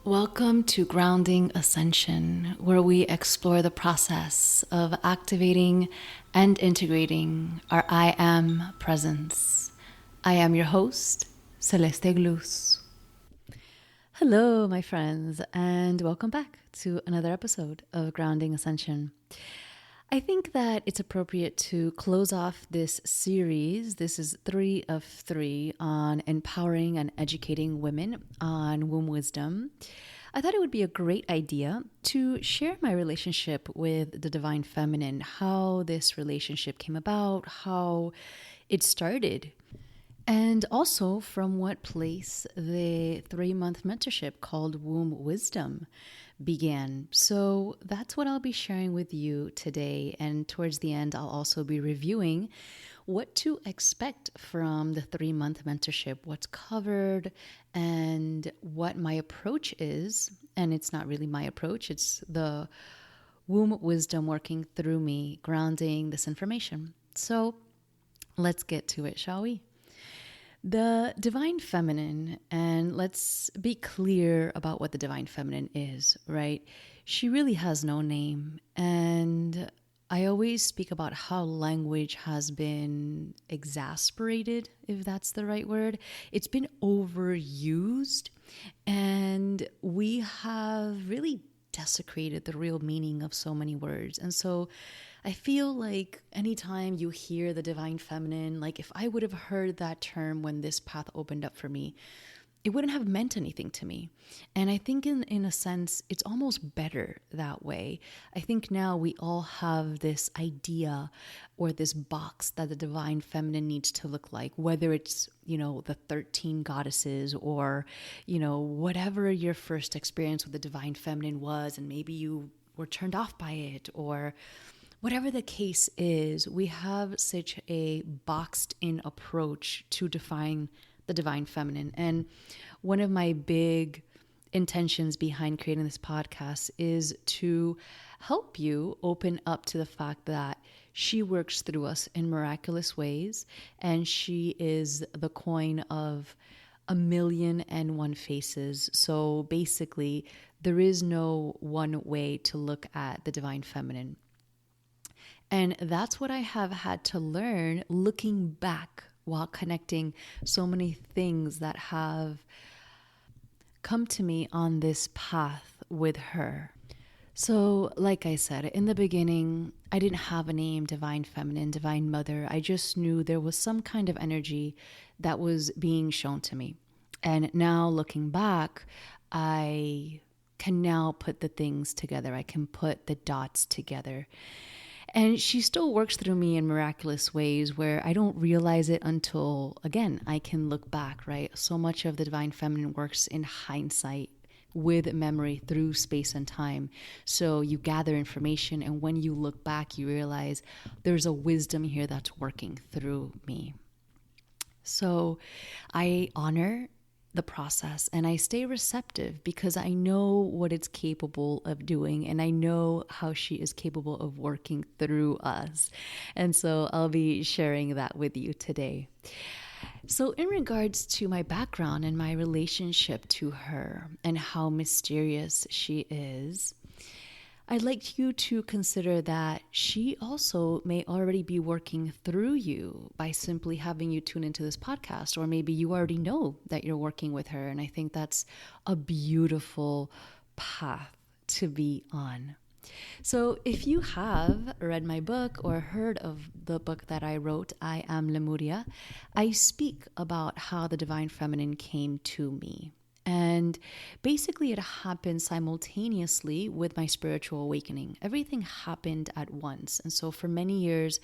Welcome to Grounding Ascension, where we explore the process of activating and integrating our I Am presence. I am your host, Celeste Glus. Hello, my friends, and welcome back to another episode of Grounding Ascension. I think that it's appropriate to close off this series. This is 3 of 3 on empowering and educating women on womb wisdom. I thought it would be a great idea to share my relationship with the divine feminine, how this relationship came about, how it started, and also from what place the 3-month mentorship called Womb Wisdom began. So that's what I'll be sharing with you today. And towards the end, I'll also be reviewing what to expect from the 3-month mentorship, what's covered, and what my approach is. And it's not really my approach, it's the womb wisdom working through me, grounding this information. So let's get to it, shall we? The divine feminine, and let's be clear about what the divine feminine is, right? She really has no name. And I always speak about how language has been exasperated, if that's the right word. It's been overused, and we have really desecrated the real meaning of so many words. And so I feel like anytime you hear the divine feminine, like if I would have heard that term when this path opened up for me, it wouldn't have meant anything to me. And I think in a sense, it's almost better that way. I think now we all have this idea or this box that the divine feminine needs to look like, whether it's, the 13 goddesses or, whatever your first experience with the divine feminine was, and maybe you were turned off by it, or whatever the case is, we have such a boxed in approach to define the divine feminine. And one of my big intentions behind creating this podcast is to help you open up to the fact that she works through us in miraculous ways, and she is the coin of 1,000,001 faces. So basically, there is no one way to look at the divine feminine. And that's what I have had to learn looking back while connecting so many things that have come to me on this path with her. So, like I said, in the beginning, I didn't have a name, divine feminine, divine mother. I just knew there was some kind of energy that was being shown to me. And now looking back, I can now put the things together. I can put the dots together. And she still works through me in miraculous ways where I don't realize it until, again, I can look back, right? So much of the divine feminine works in hindsight with memory through space and time. So you gather information, and when you look back, you realize there's a wisdom here that's working through me. So I honor the process, and I stay receptive because I know what it's capable of doing, and I know how she is capable of working through us. And so I'll be sharing that with you today. So in regards to my background and my relationship to her and how mysterious she is, I'd like you to consider that she also may already be working through you by simply having you tune into this podcast, or maybe you already know that you're working with her. And I think that's a beautiful path to be on. So if you have read my book or heard of the book that I wrote, I Am Lemuria, I speak about how the divine feminine came to me. And basically it happened simultaneously with my spiritual awakening. Everything happened at once. And so for many years,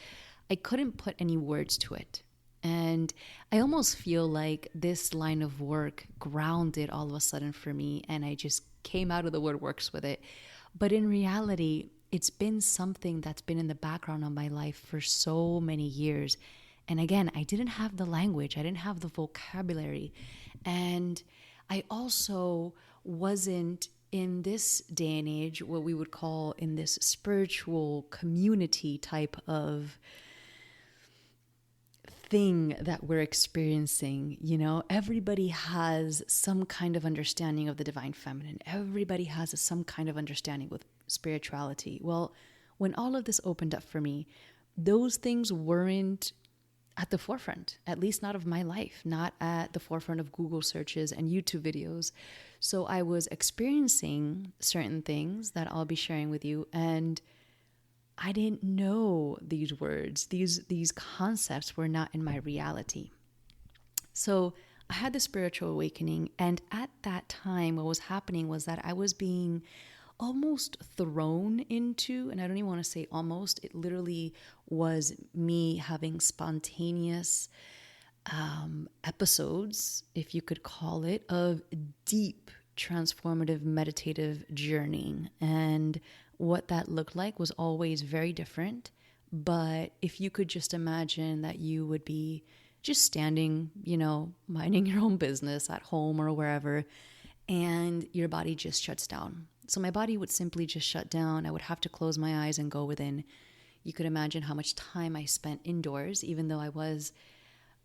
I couldn't put any words to it. And I almost feel like this line of work grounded all of a sudden for me, and I just came out of the woodworks with it. But in reality, it's been something that's been in the background of my life for so many years. And again, I didn't have the language, I didn't have the vocabulary. And I also wasn't in this day and age what we would call in this spiritual community type of thing that we're experiencing. You know, everybody has some kind of understanding of the divine feminine. Everybody has some kind of understanding with spirituality. Well, when all of this opened up for me, those things weren't at the forefront, at least not of my life, not at the forefront of Google searches and YouTube videos. So I was experiencing certain things that I'll be sharing with you, and I didn't know these words. These concepts were not in my reality. So I had the spiritual awakening, and at that time, what was happening was that I was being almost thrown into, and I don't even want to say almost, it literally was me having spontaneous episodes, if you could call it, of deep transformative meditative journeying. And what that looked like was always very different. But if you could just imagine that you would be just standing, you know, minding your own business at home or wherever, and your body just shuts down. So my body would simply just shut down. I would have to close my eyes and go within. You could imagine how much time I spent indoors, even though I was,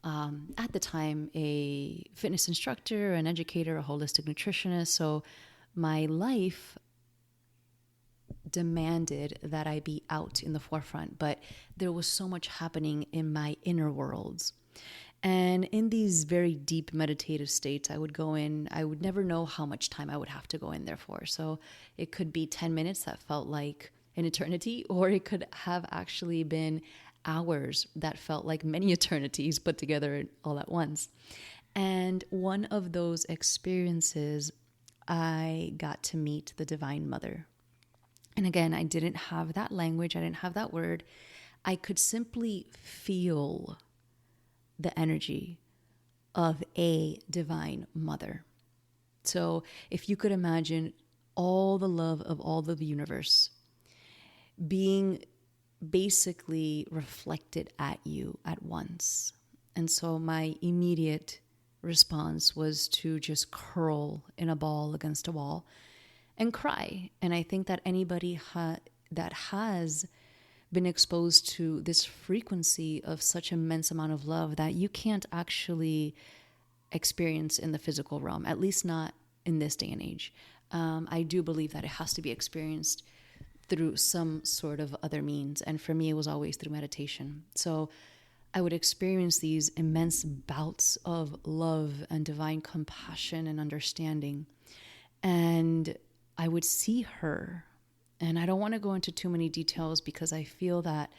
at the time, a fitness instructor, an educator, a holistic nutritionist. So my life demanded that I be out in the forefront, but there was so much happening in my inner worlds. And in these very deep meditative states, I would go in, I would never know how much time I would have to go in there for. So it could be 10 minutes that felt like an eternity, or it could have actually been hours that felt like many eternities put together all at once. And one of those experiences, I got to meet the Divine Mother. And again, I didn't have that language, I didn't have that word. I could simply feel the energy of a divine mother. So if you could imagine all the love of all of the universe being basically reflected at you at once. And so my immediate response was to just curl in a ball against a wall and cry. And I think that anybody that has been exposed to this frequency of such immense amount of love that you can't actually experience in the physical realm, at least not in this day and age. I do believe that it has to be experienced through some sort of other means. And for me, it was always through meditation. So I would experience these immense bouts of love and divine compassion and understanding. And I would see her. And I don't want to go into too many details because I feel that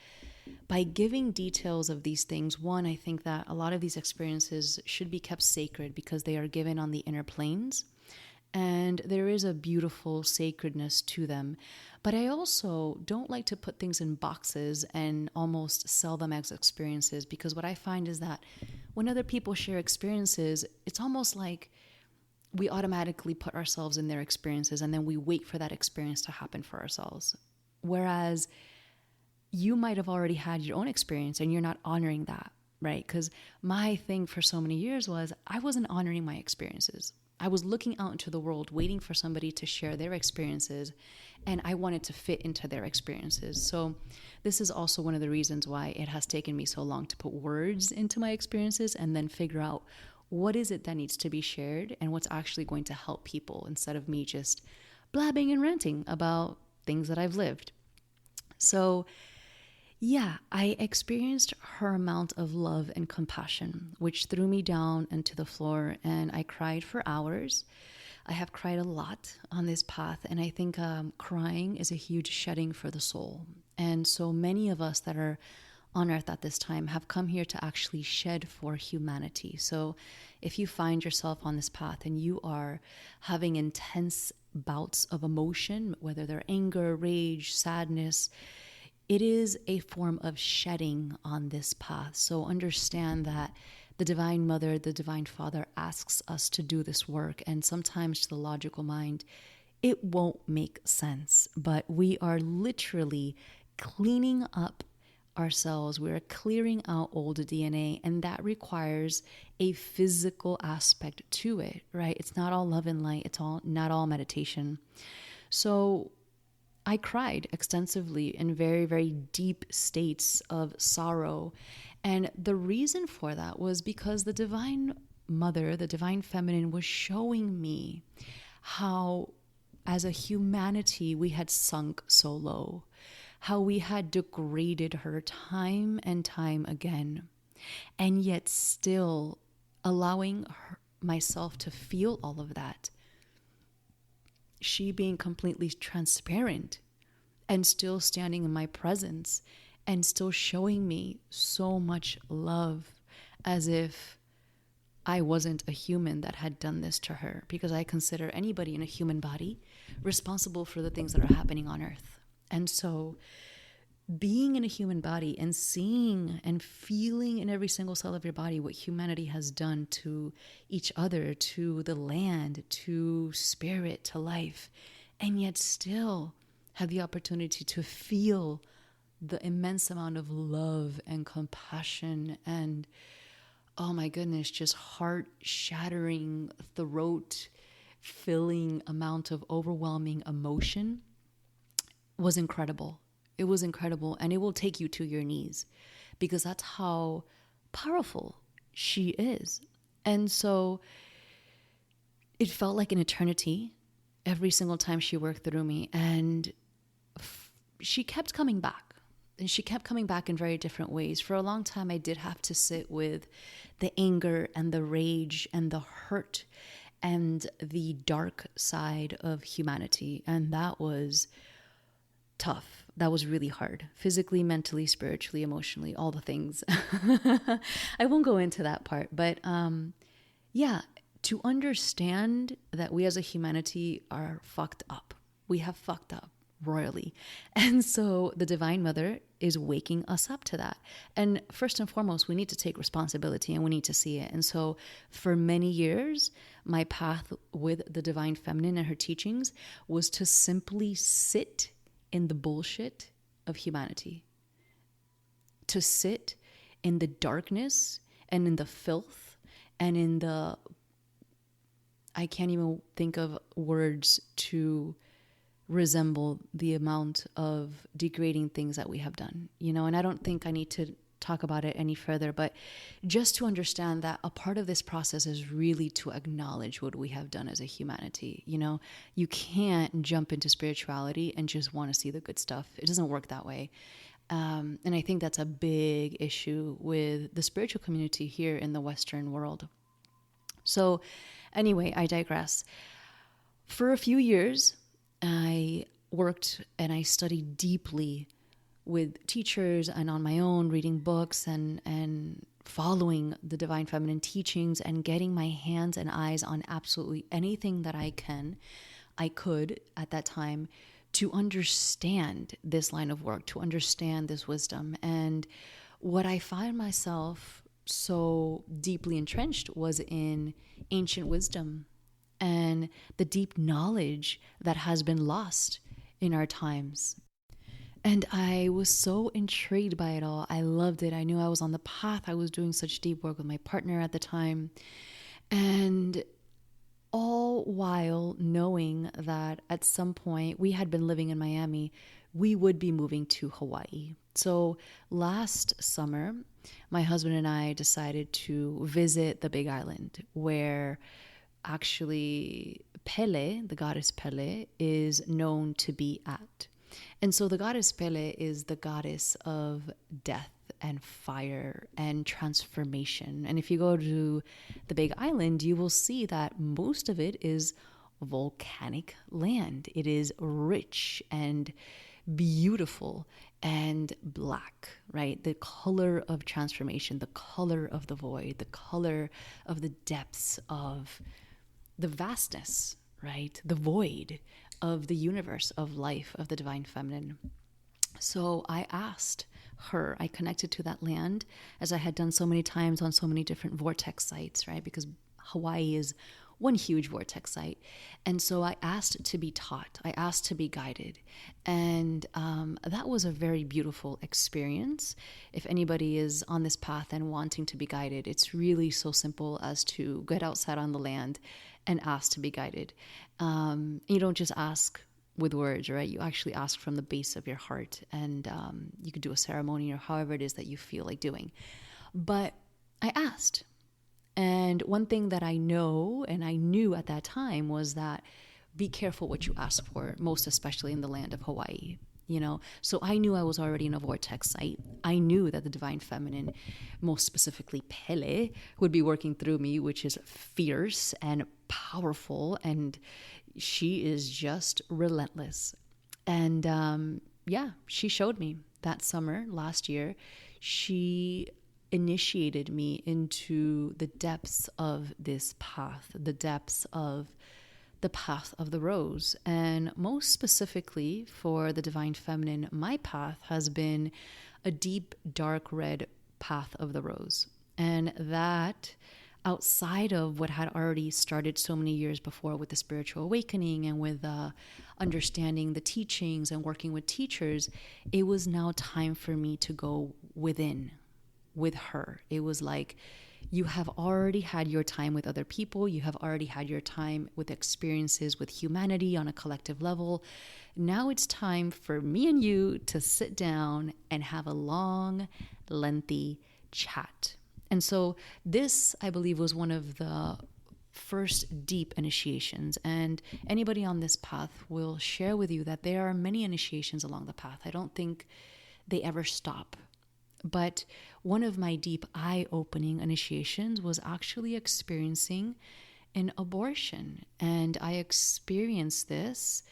by giving details of these things, one, I think that a lot of these experiences should be kept sacred because they are given on the inner planes. And there is a beautiful sacredness to them. But I also don't like to put things in boxes and almost sell them as experiences, because what I find is that when other people share experiences, it's almost like we automatically put ourselves in their experiences and then we wait for that experience to happen for ourselves. Whereas you might have already had your own experience and you're not honoring that, right? Because my thing for so many years was I wasn't honoring my experiences. I was looking out into the world, waiting for somebody to share their experiences, and I wanted to fit into their experiences. So this is also one of the reasons why it has taken me so long to put words into my experiences and then figure out what is it that needs to be shared and what's actually going to help people, instead of me just blabbing and ranting about things that I've lived. So yeah, I experienced her amount of love and compassion, which threw me down into the floor, and I cried for hours. I have cried a lot on this path, and I think crying is a huge shedding for the soul. And so many of us that are on earth at this time have come here to actually shed for humanity. So if you find yourself on this path and you are having intense bouts of emotion, whether they're anger, rage, sadness, it is a form of shedding on this path. So understand that the Divine Mother, the Divine Father asks us to do this work. And sometimes to the logical mind, it won't make sense. But we are literally cleaning up ourselves. We're clearing out old DNA. And that requires a physical aspect to it, right? It's not all love and light. It's not all meditation. So I cried extensively in very, very deep states of sorrow. And the reason for that was because the Divine Mother, the Divine Feminine, was showing me how, as a humanity, we had sunk so low, how we had degraded her time and time again, and yet still allowing myself to feel all of that. She being completely transparent and still standing in my presence and still showing me so much love, as if I wasn't a human that had done this to her, because I consider anybody in a human body responsible for the things that are happening on earth. And so being in a human body and seeing and feeling in every single cell of your body what humanity has done to each other, to the land, to spirit, to life, and yet still have the opportunity to feel the immense amount of love and compassion and, oh my goodness, just heart-shattering, throat-filling amount of overwhelming emotion was incredible. It was incredible, and it will take you to your knees, because that's how powerful she is. And so it felt like an eternity every single time she worked through me, and she kept coming back. And she kept coming back in very different ways. For a long time, I did have to sit with the anger and the rage and the hurt and the dark side of humanity. And that was tough. That was really hard. Physically, mentally, spiritually, emotionally, all the things. I won't go into that part. But yeah, to understand that we as a humanity are fucked up. We have fucked up royally. And so the Divine Mother is waking us up to that. And first and foremost, we need to take responsibility and we need to see it. And so for many years, my path with the Divine Feminine and her teachings was to simply sit in the bullshit of humanity, to sit in the darkness and in the filth and in the, I can't even think of words to resemble the amount of degrading things that we have done, and I don't think I need to talk about it any further, but just to understand that a part of this process is really to acknowledge what we have done as a humanity. You can't jump into spirituality and just want to see the good stuff. It doesn't work that way. And I think that's a big issue with the spiritual community here in the Western world. So anyway, I digress. For a few years, I worked and I studied deeply with teachers and on my own, reading books and following the Divine Feminine teachings and getting my hands and eyes on absolutely anything that I could at that time to understand this line of work, to understand this wisdom. And what I find myself so deeply entrenched was in ancient wisdom and the deep knowledge that has been lost in our times. And I was so intrigued by it all. I loved it. I knew I was on the path. I was doing such deep work with my partner at the time. And all while knowing that at some point, we had been living in Miami, we would be moving to Hawaii. So last summer, my husband and I decided to visit the Big Island, where actually Pele, the goddess Pele, is known to be at. And so the goddess Pele is the goddess of death and fire and transformation. And if you go to the Big Island, you will see that most of it is volcanic land. It is rich and beautiful and black, right? The color of transformation, the color of the void, the color of the depths of the vastness, right? The void of the universe, of life, of the Divine Feminine. So I asked her, I connected to that land as I had done so many times on so many different vortex sites, right? Because Hawaii is one huge vortex site. And so I asked to be taught. I asked to be guided. And that was a very beautiful experience. If anybody is on this path and wanting to be guided, it's really so simple as to get outside on the land and ask to be guided. You don't just ask with words, right? You actually ask from the base of your heart, and you could do a ceremony or however it is that you feel like doing. But I asked. And one thing that I know and I knew at that time was that be careful what you ask for, most especially in the land of Hawaii. So I knew I was already in a vortex site. I knew that the divine feminine, most specifically Pele, would be working through me, which is fierce and powerful, and she is just relentless. And she showed me that summer last year. She initiated me into the depths of this path, the depths of the path of the rose. And most specifically for the divine feminine, my path has been a deep, dark red path of the rose. And that, outside of what had already started so many years before with the spiritual awakening and with understanding the teachings and working with teachers, it was now time for me to go within with her. It was like, you have already had your time with other people. You have already had your time with experiences with humanity on a collective level. Now it's time for me and you to sit down and have a long, lengthy chat. And so this, I believe, was one of the first deep initiations. And anybody on this path will share with you that there are many initiations along the path. I don't think they ever stop. But one of my deep eye-opening initiations was actually experiencing an abortion. And I experienced this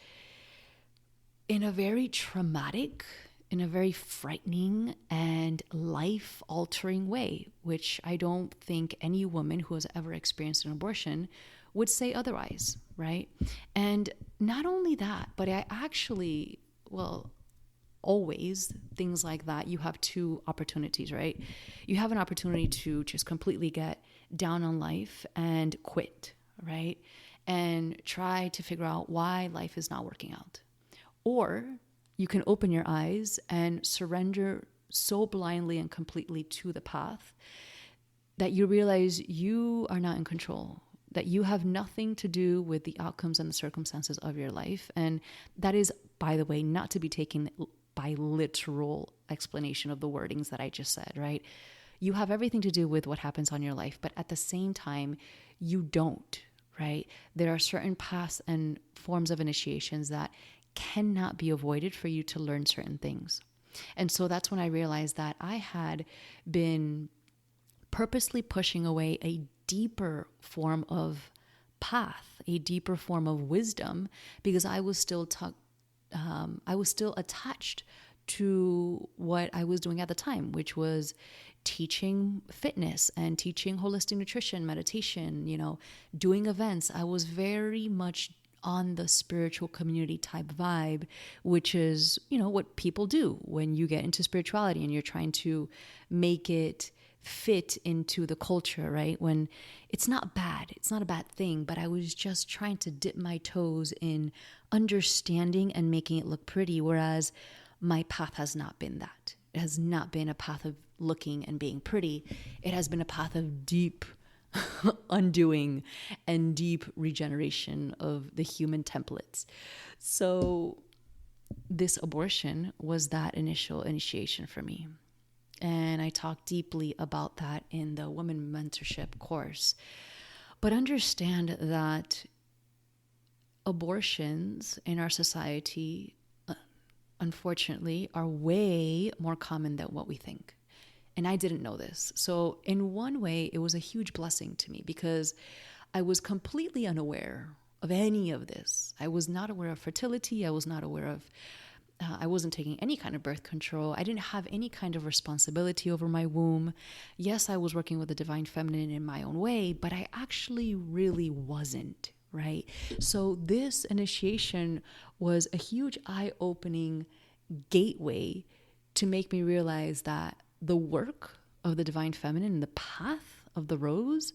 in a very traumatic, in a very frightening and life-altering way, which I don't think any woman who has ever experienced an abortion would say otherwise, right? And not only that, but I actually, always things like that, you have two opportunities, right? You have an opportunity to just completely get down on life and quit, right? And try to figure out why life is not working out. Or you can open your eyes and surrender so blindly and completely to the path that you realize you are not in control, that you have nothing to do with the outcomes and the circumstances of your life. And that is, by the way, not to be taken by literal explanation of the wordings that I just said, right? You have everything to do with what happens on your life, but at the same time, you don't, right? There are certain paths and forms of initiations that cannot be avoided for you to learn certain things. And so that's when I realized that I had been purposely pushing away a deeper form of path, a deeper form of wisdom, because I was still attached to what I was doing at the time, which was teaching fitness and teaching holistic nutrition, meditation, doing events. I was very much on the spiritual community type vibe, which is, what people do when you get into spirituality and you're trying to make it fit into the culture, right? When it's not bad, it's not a bad thing, but I was just trying to dip my toes in understanding and making it look pretty, whereas my path has not been that. It has not been a path of looking and being pretty. It has been a path of deep undoing and deep regeneration of the human templates. So this abortion was that initial initiation for me. And I talk deeply about that in the Women Mentorship course. But understand that abortions in our society, unfortunately, are way more common than what we think. And I didn't know this. So in one way, it was a huge blessing to me because I was completely unaware of any of this. I was not aware of fertility. I was not aware of I wasn't taking any kind of birth control. I didn't have any kind of responsibility over my womb. Yes, I was working with the divine feminine in my own way, but I actually really wasn't, right? So this initiation was a huge eye-opening gateway to make me realize that the work of the divine feminine and the path of the rose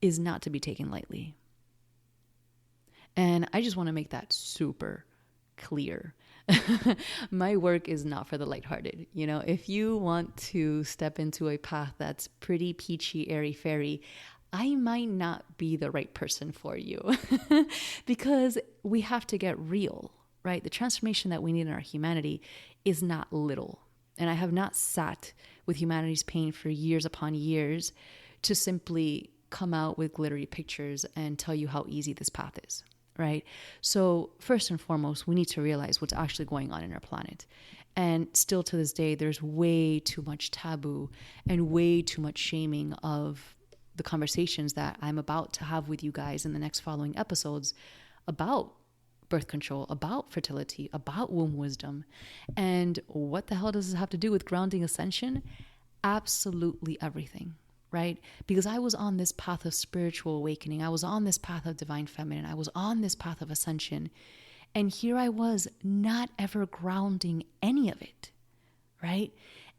is not to be taken lightly. And I just want to make that super clear. My work is not for the lighthearted. If you want to step into a path that's pretty peachy, airy-fairy, I might not be the right person for you because we have to get real, right? The transformation that we need in our humanity is not little. And I have not sat with humanity's pain for years upon years to simply come out with glittery pictures and tell you how easy this path is, right? So first and foremost, we need to realize what's actually going on in our planet. And still to this day, there's way too much taboo and way too much shaming of the conversations that I'm about to have with you guys in the next following episodes about birth control, about fertility, about womb wisdom. And what the hell does this have to do with grounding ascension? Absolutely everything, right? Because I was on this path of spiritual awakening. I was on this path of divine feminine. I was on this path of ascension. And here I was not ever grounding any of it, right?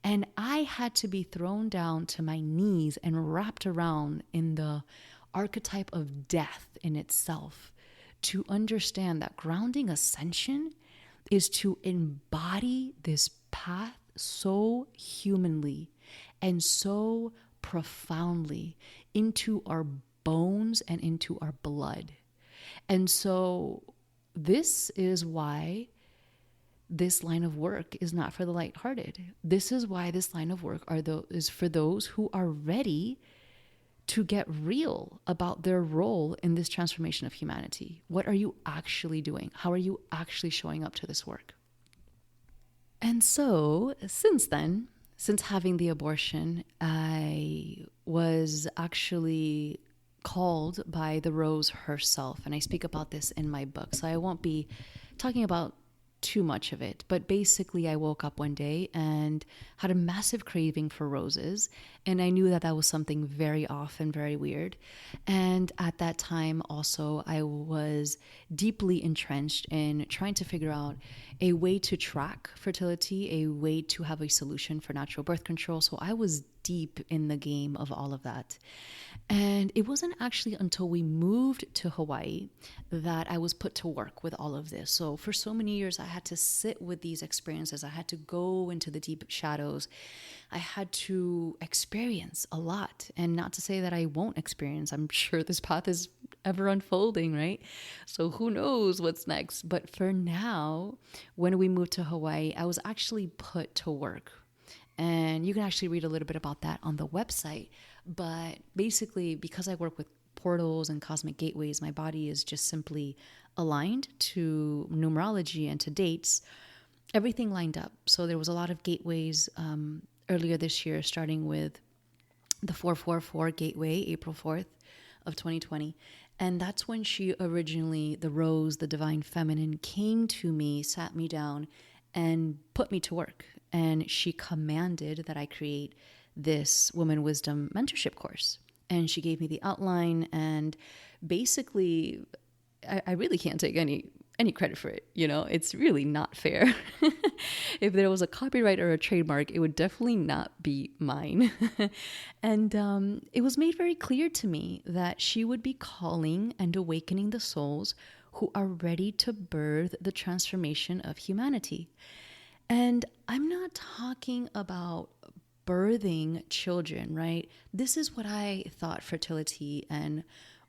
And I had to be thrown down to my knees and wrapped around in the archetype of death in itself to understand that grounding ascension is to embody this path so humanly and so profoundly into our bones and into our blood. And so this is why this line of work is not for the lighthearted. This is why this line of work is for those who are ready to get real about their role in this transformation of humanity. What are you actually doing? How are you actually showing up to this work? And so since then, since having the abortion, I was actually called by the Rose herself. And I speak about this in my book, so I won't be talking about too much of it. But basically, I woke up one day and had a massive craving for roses. And I knew that that was something very off and very weird. And at that time, also, I was deeply entrenched in trying to figure out a way to track fertility, a way to have a solution for natural birth control. So I was deep in the game of all of that. And it wasn't actually until we moved to Hawaii that I was put to work with all of this. So for so many years, I had to sit with these experiences. I had to go into the deep shadows. I had to experience a lot. And not to say that I won't experience. I'm sure this path is ever unfolding, right? So who knows what's next. But for now, when we moved to Hawaii, I was actually put to work. And you can actually read a little bit about that on the website. But basically, because I work with portals and cosmic gateways, my body is just simply aligned to numerology and to dates. Everything lined up. So there was a lot of gateways earlier this year, starting with the 444 gateway, April 4th of 2020. And that's when she originally, the Rose, the divine feminine, came to me, sat me down, and put me to work. And she commanded that I create this Woman Wisdom mentorship course. And she gave me the outline. And basically, I really can't take any credit for it. You know, it's really not fair. If there was a copyright or a trademark, it would definitely not be mine. And it was made very clear to me that she would be calling and awakening the souls who are ready to birth the transformation of humanity. And I'm not talking about birthing children, right? This is what I thought fertility and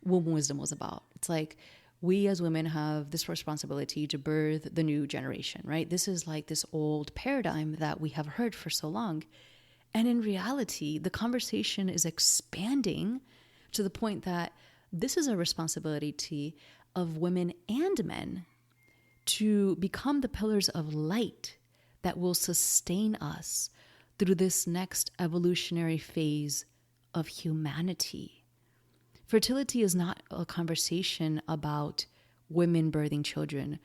womb wisdom was about. It's like we as women have this responsibility to birth the new generation, right? This is like this old paradigm that we have heard for so long. And in reality, the conversation is expanding to the point that this is a responsibility of women and men to become the pillars of light that will sustain us through this next evolutionary phase of humanity. Fertility is not a conversation about women birthing children.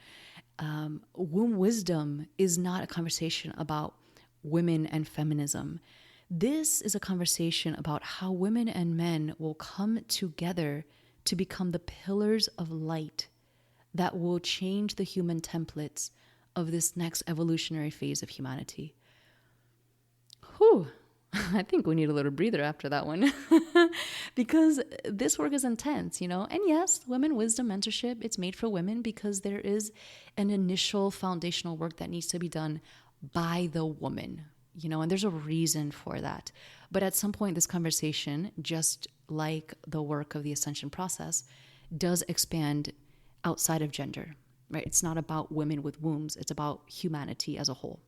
Womb wisdom is not a conversation about women and feminism. This is a conversation about how women and men will come together to become the pillars of light that will change the human templates of this next evolutionary phase of humanity. Whew, I think we need a little breather after that one because this work is intense, you know? And yes, Women Wisdom Mentorship, it's made for women because there is an initial foundational work that needs to be done by the woman, you know, and there's a reason for that. But at some point, this conversation, just like the work of the Ascension process, does expand outside of gender, right? It's not about women with wombs. It's about humanity as a whole.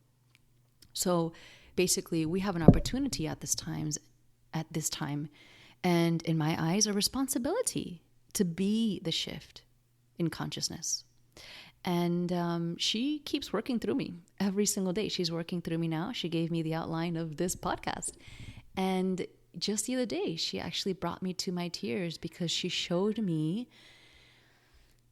So basically we have an opportunity at this time, and in my eyes, a responsibility to be the shift in consciousness. And she keeps working through me every single day. She's working through me now. She gave me the outline of this podcast. And just the other day, she actually brought me to my tears because she showed me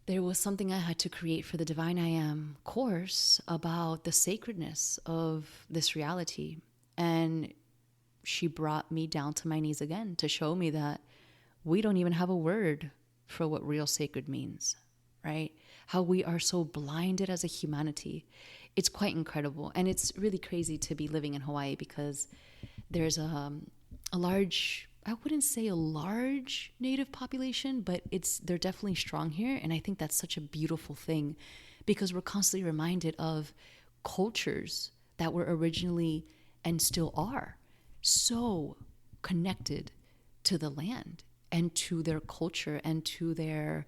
there was something I had to create for the Divine I Am course about the sacredness of this reality. And she brought me down to my knees again to show me that we don't even have a word for what real sacred means, right? How we are so blinded as a humanity. It's quite incredible. And it's really crazy to be living in Hawaii because there's a large, I wouldn't say a large native population, but they're definitely strong here. And I think that's such a beautiful thing because we're constantly reminded of cultures that were originally and still are so connected to the land and to their culture and to their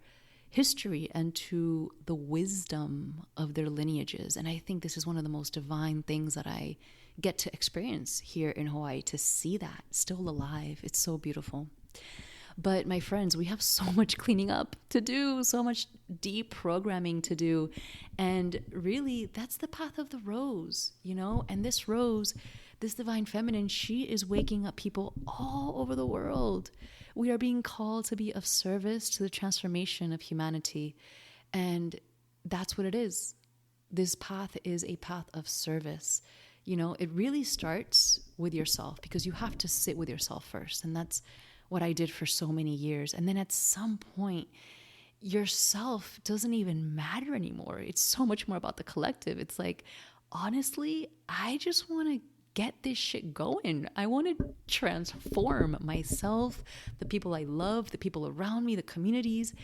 history and to the wisdom of their lineages. And I think this is one of the most divine things that I get to experience here in Hawaii, to see that still alive. It's so beautiful. But my friends, we have so much cleaning up to do, so much deprogramming to do. And really, that's the path of the rose, you know? And this rose, this divine feminine, she is waking up people all over the world. We are being called to be of service to the transformation of humanity. And that's what it is. This path is a path of service. You know, it really starts with yourself because you have to sit with yourself first. And that's what I did for so many years. And then at some point, yourself doesn't even matter anymore. It's so much more about the collective. It's like, honestly, I just want to get this shit going. I want to transform myself, the people I love, the people around me, the communities.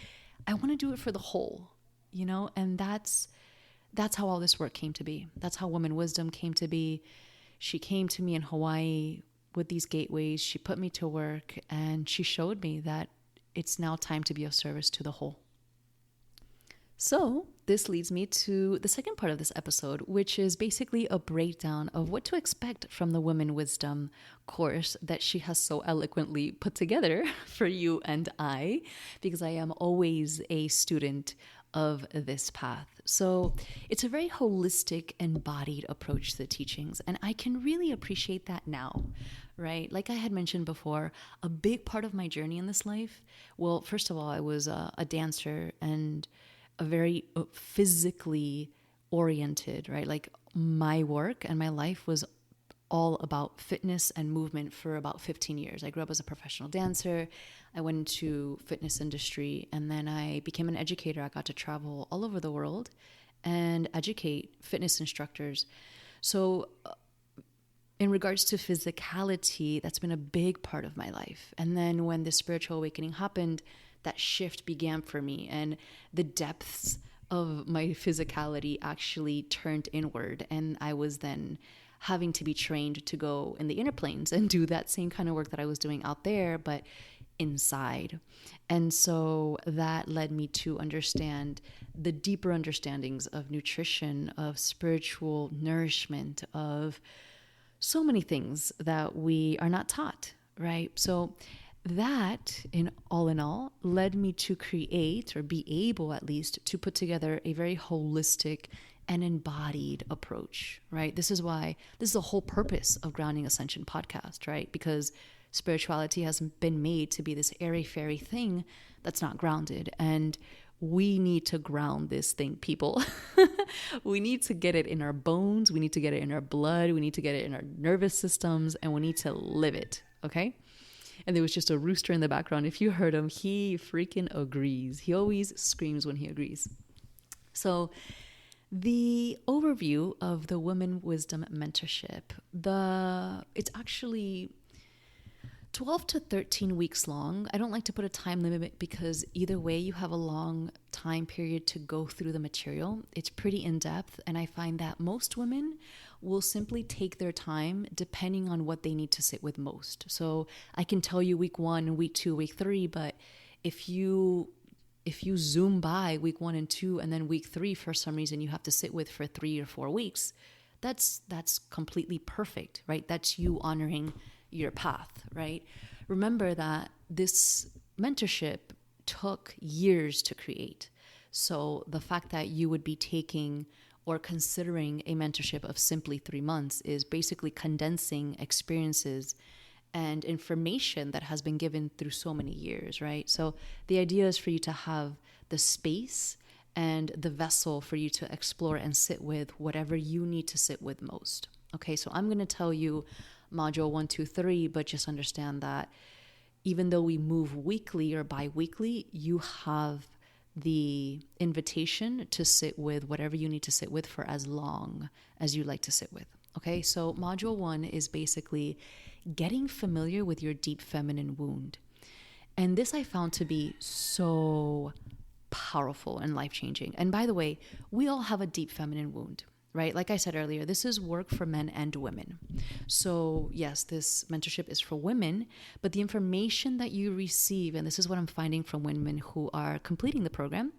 I want to do it for the whole, you know? And that's how all this work came to be. That's how Woman Wisdom came to be. She came to me in Hawaii with these gateways. She put me to work and she showed me that it's now time to be of service to the whole. So this leads me to the second part of this episode, which is basically a breakdown of what to expect from the Women Wisdom course that she has so eloquently put together for you and I, because I am always a student of this path. So it's a very holistic, embodied approach to the teachings. And I can really appreciate that now, right? Like I had mentioned before, a big part of my journey in this life, well, first of all, I was a dancer and a very physically oriented, right? Like my work and my life was all about fitness and movement for about 15 years. I grew up as a professional dancer. I went into fitness industry and then I became an educator. I got to travel all over the world and educate fitness instructors. So in regards to physicality, that's been a big part of my life. And then when the spiritual awakening happened, that shift began for me and the depths of my physicality actually turned inward. And I was then having to be trained to go in the inner planes and do that same kind of work that I was doing out there, but inside. And so that led me to understand the deeper understandings of nutrition, of spiritual nourishment, of so many things that we are not taught, right? So that, in all, led me to create, or be able at least, to put together a very holistic and embodied approach, right? This is the whole purpose of Grounding Ascension podcast, right? Because spirituality hasn't been made to be this airy-fairy thing that's not grounded. And we need to ground this thing, people. We need to get it in our bones. We need to get it in our blood. We need to get it in our nervous systems, and we need to live it, okay? And there was just a rooster in the background. If you heard him, he freaking agrees. He always screams when he agrees. So the overview of the Women Wisdom Mentorship, it's actually 12 to 13 weeks long. I don't like to put a time limit because either way you have a long time period to go through the material. It's pretty in-depth, and I find that most women will simply take their time depending on what they need to sit with most. So I can tell you week 1, week 2, week 3, but if you zoom by week 1 and 2 and then week 3 for some reason you have to sit with for 3 or 4 weeks, that's completely perfect, right? That's you honoring your path, right? Remember that this mentorship took years to create. So the fact that you would be taking or considering a mentorship of simply 3 months is basically condensing experiences and information that has been given through so many years, right? So the idea is for you to have the space and the vessel for you to explore and sit with whatever you need to sit with most. Okay, so I'm going to tell you module 1, 2, 3, but just understand that even though we move weekly or bi-weekly, you have the invitation to sit with whatever you need to sit with for as long as you like to sit with. Okay, so module 1 is basically getting familiar with your deep feminine wound. And this I found to be so powerful and life-changing. And by the way, we all have a deep feminine wound, right? Like I said earlier, this is work for men and women. So yes, this mentorship is for women, but the information that you receive, and this is what I'm finding from women who are completing the program,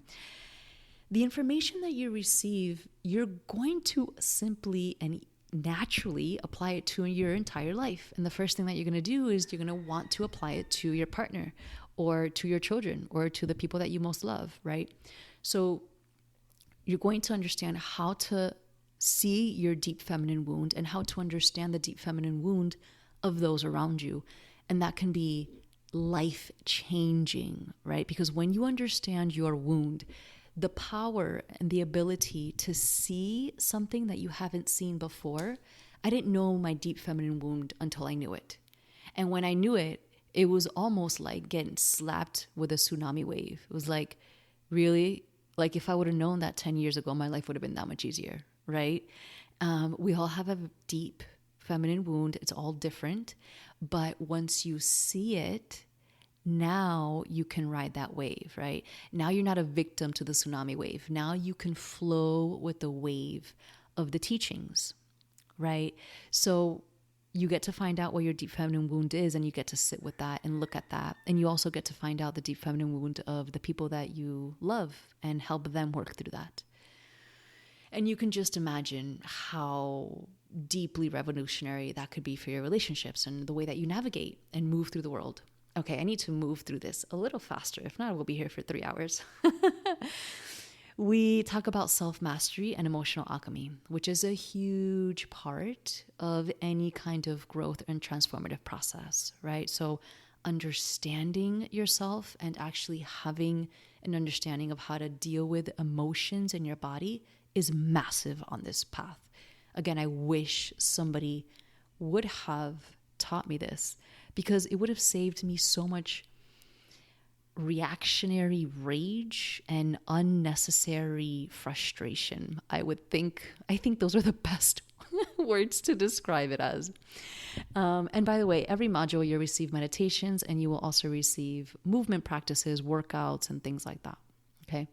the information that you receive, you're going to simply and naturally apply it to your entire life. And the first thing that you're going to do is you're going to want to apply it to your partner or to your children or to the people that you most love, right? So you're going to understand how to see your deep feminine wound and how to understand the deep feminine wound of those around you. And that can be life changing, right? Because when you understand your wound, the power and the ability to see something that you haven't seen before. I didn't know my deep feminine wound until I knew it. And when I knew it, it was almost like getting slapped with a tsunami wave. It was like, really? Like if I would have known that 10 years ago, my life would have been that much easier, right? We all have a deep feminine wound. It's all different. But once you see it, now you can ride that wave, right? Now you're not a victim to the tsunami wave. Now you can flow with the wave of the teachings, right? So you get to find out what your deep feminine wound is, and you get to sit with that and look at that. And you also get to find out the deep feminine wound of the people that you love and help them work through that. And you can just imagine how deeply revolutionary that could be for your relationships and the way that you navigate and move through the world. Okay, I need to move through this a little faster. If not, we'll be here for 3 hours. We talk about self-mastery and emotional alchemy, which is a huge part of any kind of growth and transformative process, right? So understanding yourself and actually having an understanding of how to deal with emotions in your body is massive on this path. Again, I wish somebody would have taught me this, because it would have saved me so much reactionary rage and unnecessary frustration. I think those are the best words to describe it as. And by the way, every module you'll receive meditations, and you will also receive movement practices, workouts, and things like that. Okay.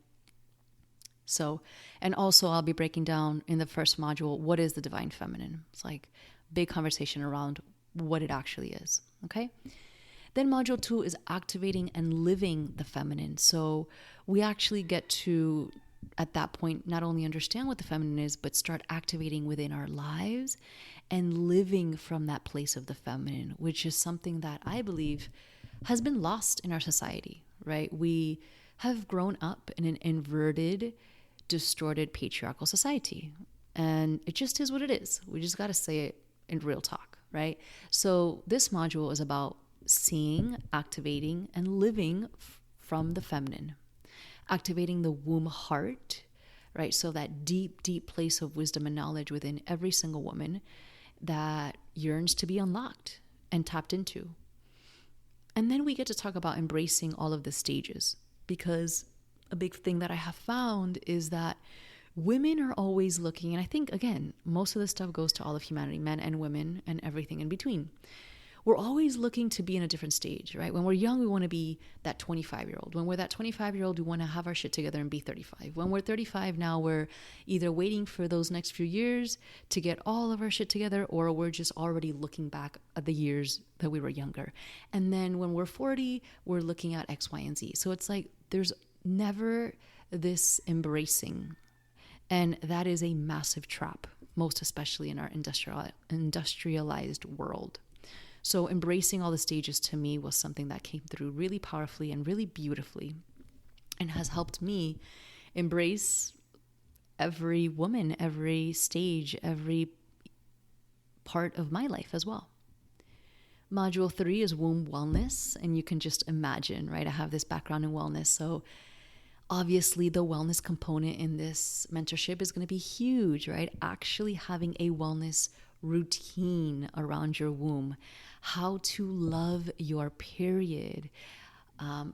So, and also I'll be breaking down in the first module, what is the divine feminine? It's like big conversation around what it actually is. Okay. Then module 2 is activating and living the feminine. So we actually get to, at that point, not only understand what the feminine is, but start activating within our lives and living from that place of the feminine, which is something that I believe has been lost in our society, right? We have grown up in an inverted, distorted patriarchal society. And it just is what it is. We just got to say it in real talk, right? So this module is about seeing, activating, and living from the feminine. Activating the womb heart, right? So that deep, deep place of wisdom and knowledge within every single woman that yearns to be unlocked and tapped into. And then we get to talk about embracing all of the stages, because a big thing that I have found is that women are always looking, and I think, again, most of this stuff goes to all of humanity, men and women and everything in between. We're always looking to be in a different stage, right? When we're young, we want to be that 25-year-old. When we're that 25-year-old, we want to have our shit together and be 35. When we're 35 now, we're either waiting for those next few years to get all of our shit together, or we're just already looking back at the years that we were younger. And then when we're 40, we're looking at X, Y, and Z. So it's like there's never this embracing. And that is a massive trap, most especially in our industrialized world. So embracing all the stages to me was something that came through really powerfully and really beautifully, and has helped me embrace every woman, every stage, every part of my life as well. Module 3 is womb wellness, and you can just imagine, right? I have this background in wellness, so obviously the wellness component in this mentorship is going to be huge, right? Actually having a wellness routine around your womb, how to love your period,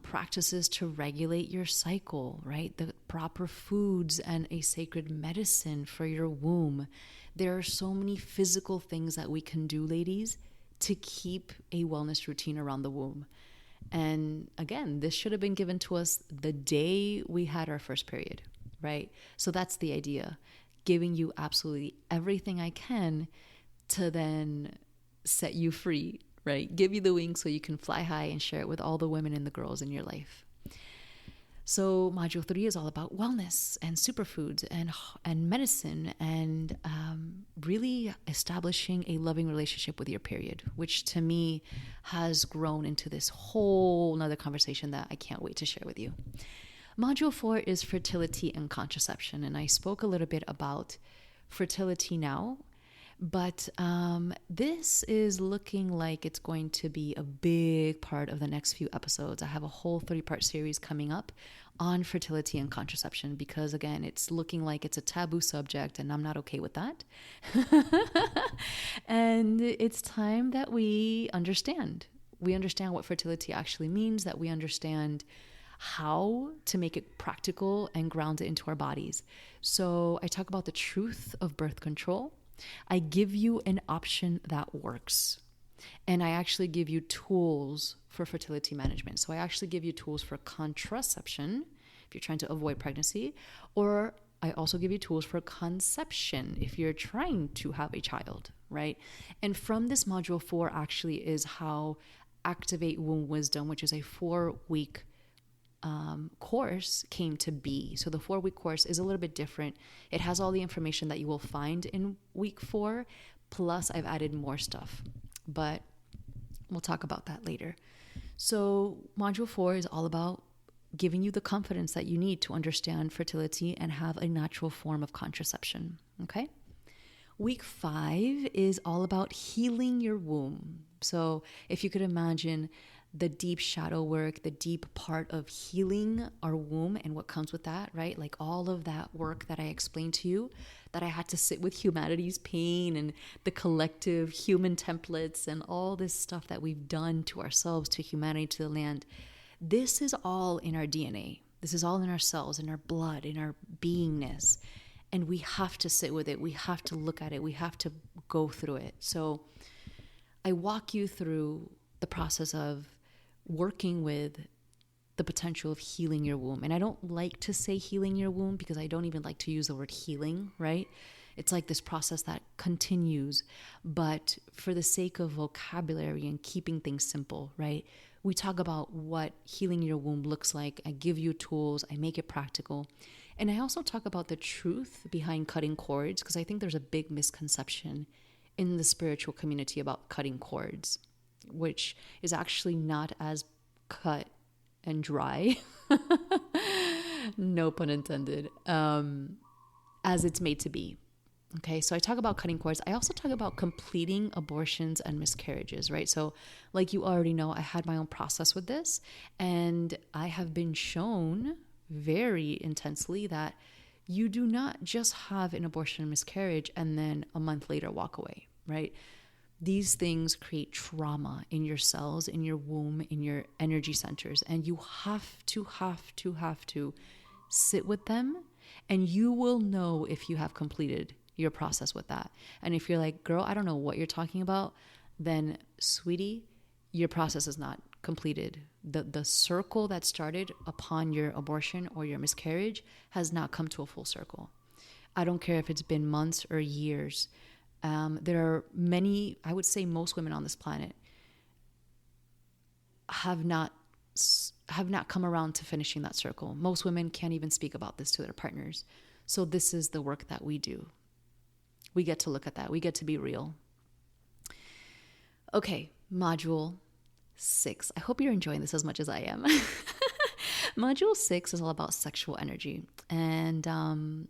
practices to regulate your cycle, right? The proper foods and a sacred medicine for your womb. There are so many physical things that we can do, ladies, to keep a wellness routine around the womb. And again, this should have been given to us the day we had our first period, right? So that's the idea, giving you absolutely everything I can to then set you free, right? Give you the wings so you can fly high and share it with all the women and the girls in your life. So module 3 is all about wellness and superfoods and medicine and really establishing a loving relationship with your period, which to me has grown into this whole nother conversation that I can't wait to share with you. Module 4 is fertility and contraception. And I spoke a little bit about fertility now, but this is looking like it's going to be a big part of the next few episodes. I have a whole 3-part series coming up on fertility and contraception because, again, it's looking like it's a taboo subject and I'm not okay with that. And it's time that we understand. We understand what fertility actually means, that we understand how to make it practical and ground it into our bodies. So I talk about the truth of birth control. I give you an option that works. And I actually give you tools for fertility management. So I actually give you tools for contraception if you're trying to avoid pregnancy, or I also give you tools for conception if you're trying to have a child, right? And from this module 4 actually is how Activate Womb Wisdom, which is a 4-week course, came to be. So the 4-week course is a little bit different. It has all the information that you will find in week 4, plus I've added more stuff, but we'll talk about that later. So module 4 is all about giving you the confidence that you need to understand fertility and have a natural form of contraception. Okay. Week 5 is all about healing your womb. So if you could imagine the deep shadow work, the deep part of healing our womb and what comes with that, right? Like all of that work that I explained to you, that I had to sit with humanity's pain and the collective human templates and all this stuff that we've done to ourselves, to humanity, to the land. This is all in our DNA. This is all in our cells, in our blood, in our beingness. And we have to sit with it. We have to look at it. We have to go through it. So I walk you through the process of working with the potential of healing your womb. And I don't like to say healing your womb because I don't even like to use the word healing, right? It's like this process that continues. But for the sake of vocabulary and keeping things simple, right? We talk about what healing your womb looks like. I give you tools. I make it practical. And I also talk about the truth behind cutting cords, because I think there's a big misconception in the spiritual community about cutting cords, which is actually not as cut and dry, no pun intended, as it's made to be. Okay, so I talk about cutting cords. I also talk about completing abortions and miscarriages, right? So like you already know, I had my own process with this, and I have been shown very intensely that you do not just have an abortion and miscarriage and then a month later walk away, right? These things create trauma in your cells, in your womb, in your energy centers, and you have to sit with them, and you will know if you have completed your process with that. And if you're like, girl, I don't know what you're talking about, then sweetie, your process is not completed. The circle that started upon your abortion or your miscarriage has not come to a full circle. I don't care if it's been months or years. There are many, I would say most women on this planet have not come around to finishing that circle. Most women can't even speak about this to their partners. So this is the work that we do. we get to look at that. We get to be real. Okay, module 6. I hope you're enjoying this as much as I am. Module 6 is all about sexual energy. And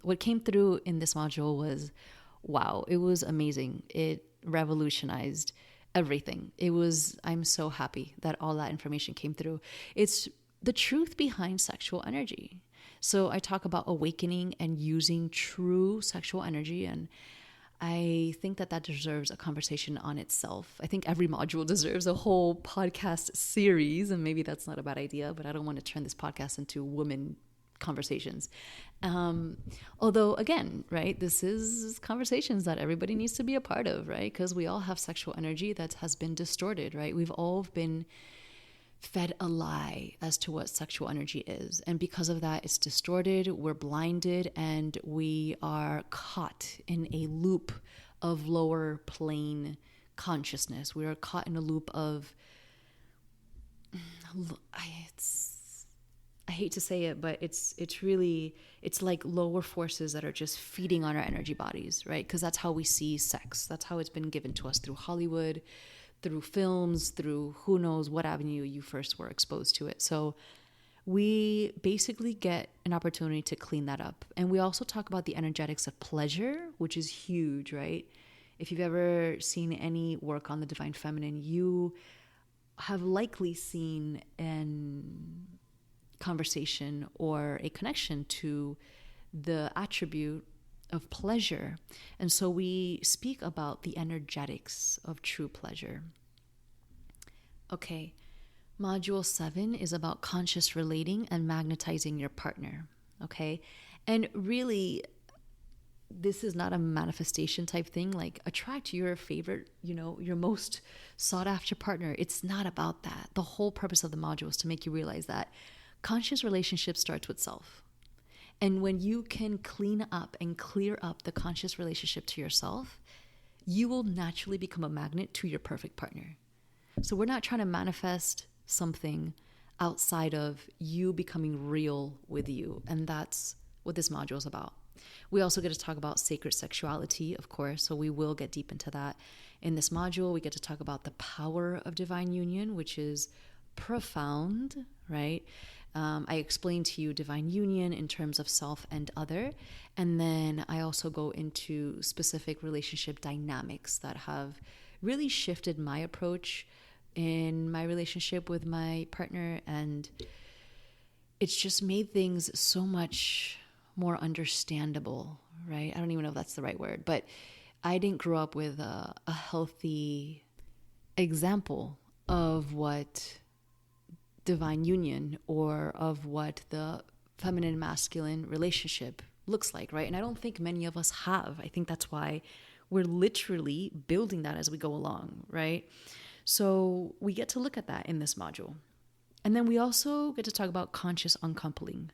what came through in this module was, wow, it was amazing. It revolutionized everything. I'm so happy that all that information came through. It's the truth behind sexual energy. So I talk about awakening and using true sexual energy, and I think that deserves a conversation on itself. I think every module deserves a whole podcast series, and maybe that's not a bad idea, but I don't want to turn this podcast into women conversations. Although, again, right, this is conversations that everybody needs to be a part of, right? Because we all have sexual energy that has been distorted, right? We've all been fed a lie as to what sexual energy is. And because of that, it's distorted, we're blinded, and we are caught in a loop of lower plane consciousness. We are caught in a loop of, I hate to say it, but it's like lower forces that are just feeding on our energy bodies, right? Because that's how we see sex. That's how it's been given to us through Hollywood, through films, through who knows what avenue you first were exposed to it. So we basically get an opportunity to clean that up. And we also talk about the energetics of pleasure, which is huge, right? If you've ever seen any work on the divine feminine, you have likely seen an conversation or a connection to the attribute of pleasure. And so we speak about the energetics of true pleasure. Okay, module 7 is about conscious relating and magnetizing your partner. Okay, and really, this is not a manifestation type thing, like attract your favorite, your most sought after partner. It's not about that. The whole purpose of the module is to make you realize that conscious relationship starts with self. And when you can clean up and clear up the conscious relationship to yourself, you will naturally become a magnet to your perfect partner. So we're not trying to manifest something outside of you becoming real with you. And that's what this module is about. We also get to talk about sacred sexuality, of course, so we will get deep into that. In this module, we get to talk about the power of divine union, which is profound, right? I explained to you divine union in terms of self and other. And then I also go into specific relationship dynamics that have really shifted my approach in my relationship with my partner. And it's just made things so much more understandable, right? I don't even know if that's the right word, but I didn't grow up with a healthy example of what divine union or of what the feminine masculine relationship looks like, right? And I don't think many of us have. I think that's why we're literally building that as we go along, right? So we get to look at that in this module. And then we also get to talk about conscious uncoupling,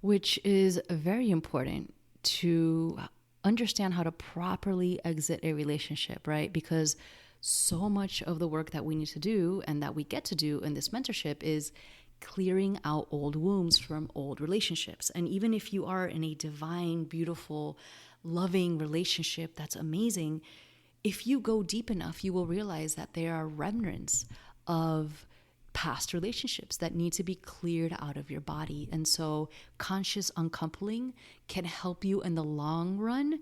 which is very important to understand how to properly exit a relationship, right? Because so much of the work that we need to do and that we get to do in this mentorship is clearing out old wounds from old relationships. And even if you are in a divine, beautiful, loving relationship, that's amazing. If you go deep enough, you will realize that there are remnants of past relationships that need to be cleared out of your body. And so conscious uncoupling can help you in the long run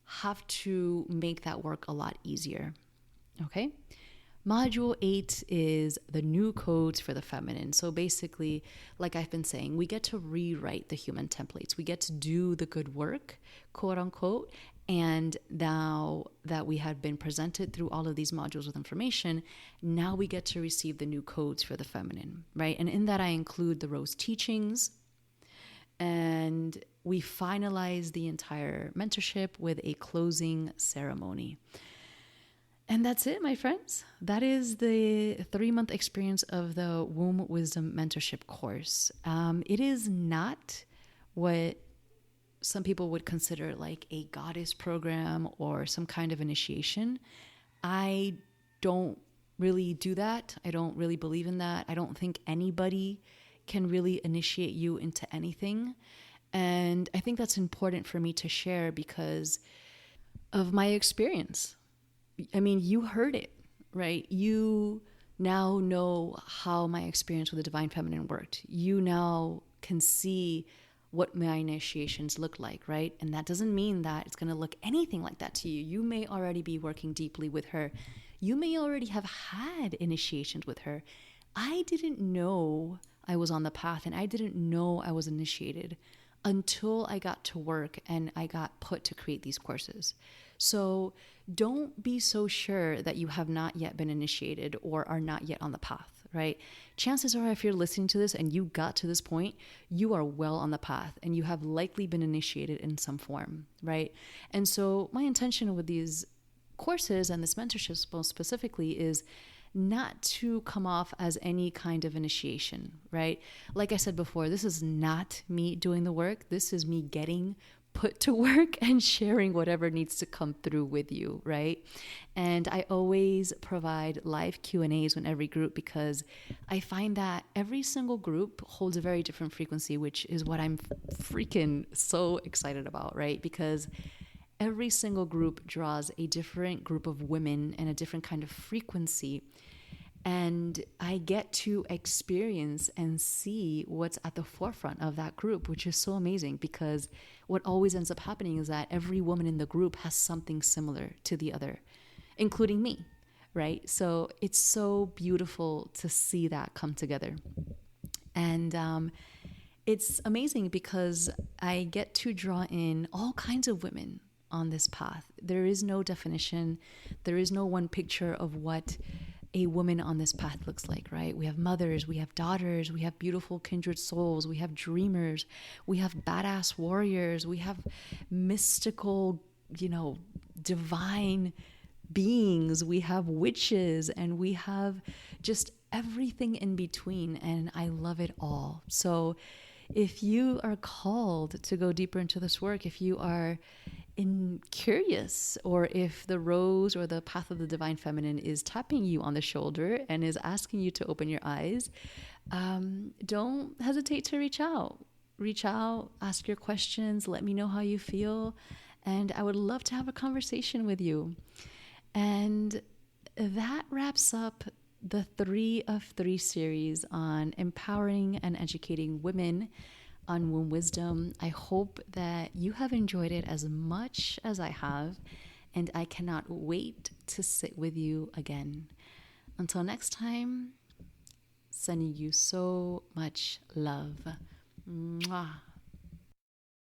have to make that work a lot easier. Okay. Module 8 is the new codes for the feminine. So basically, like I've been saying, we get to rewrite the human templates. We get to do the good work, quote unquote. And now that we have been presented through all of these modules with information, now we get to receive the new codes for the feminine, right? And in that I include the Rose teachings. And we finalize the entire mentorship with a closing ceremony. And that's it, my friends. That is the 3-month experience of the Womb Wisdom Mentorship course. It is not what some people would consider like a goddess program or some kind of initiation. I don't really do that. I don't really believe in that. I don't think anybody can really initiate you into anything. And I think that's important for me to share because of my experience. I mean, you heard it, right? You now know how my experience with the Divine Feminine worked. You now can see what my initiations look like, right? And that doesn't mean that it's going to look anything like that to you. You may already be working deeply with her. You may already have had initiations with her. I didn't know I was on the path, and I didn't know I was initiated until I got to work and I got put to create these courses. So don't be so sure that you have not yet been initiated or are not yet on the path, right? Chances are, if you're listening to this and you got to this point, you are well on the path and you have likely been initiated in some form, right? And so my intention with these courses and this mentorship most specifically is not to come off as any kind of initiation, right? Like I said before, this is not me doing the work. This is me getting put to work and sharing whatever needs to come through with you, right? And I always provide live Q&As in every group because I find that every single group holds a very different frequency, which is what I'm freaking so excited about, right? Because every single group draws a different group of women and a different kind of frequency. And I get to experience and see what's at the forefront of that group, which is so amazing because what always ends up happening is that every woman in the group has something similar to the other, including me, right? So it's so beautiful to see that come together. And it's amazing because I get to draw in all kinds of women on this path. There is no definition. There is no one picture of what a woman on this path looks like, right? We have mothers, we have daughters, we have beautiful kindred souls, we have dreamers, we have badass warriors, we have mystical, divine beings, we have witches, and we have just everything in between. And I love it all. So if you are called to go deeper into this work, if you are curious, or if the rose or the path of the divine feminine is tapping you on the shoulder and is asking you to open your eyes, don't hesitate to reach out. Reach out, ask your questions, let me know how you feel, and I would love to have a conversation with you. And that wraps up the 3 of 3 series on empowering and educating women on womb wisdom. I hope that you have enjoyed it as much as I have, and I cannot wait to sit with you again. Until next time, sending you so much love. Mwah.